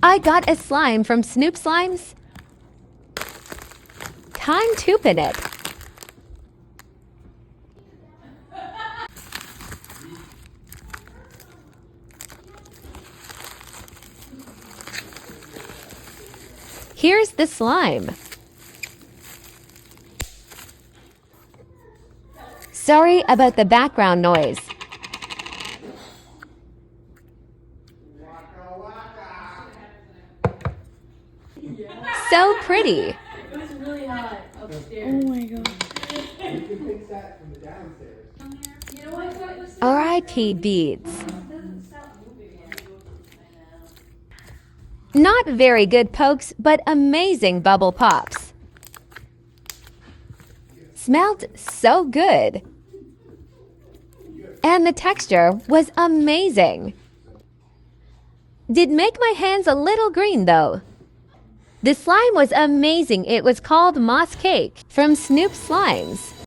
I got a slime from Snoop Slimes. Time to pin it. Here's the slime. Sorry about the background noise. So pretty. It's really hot upstairs. Oh my god. You can fix that from the downstairs. You know what? R.I.P. beads. Not very good pokes, but amazing bubble pops. Smelled so good. And the texture was amazing. Did make my hands a little green though. The slime was amazing. It was called Moss Cake from Snoop Slimes.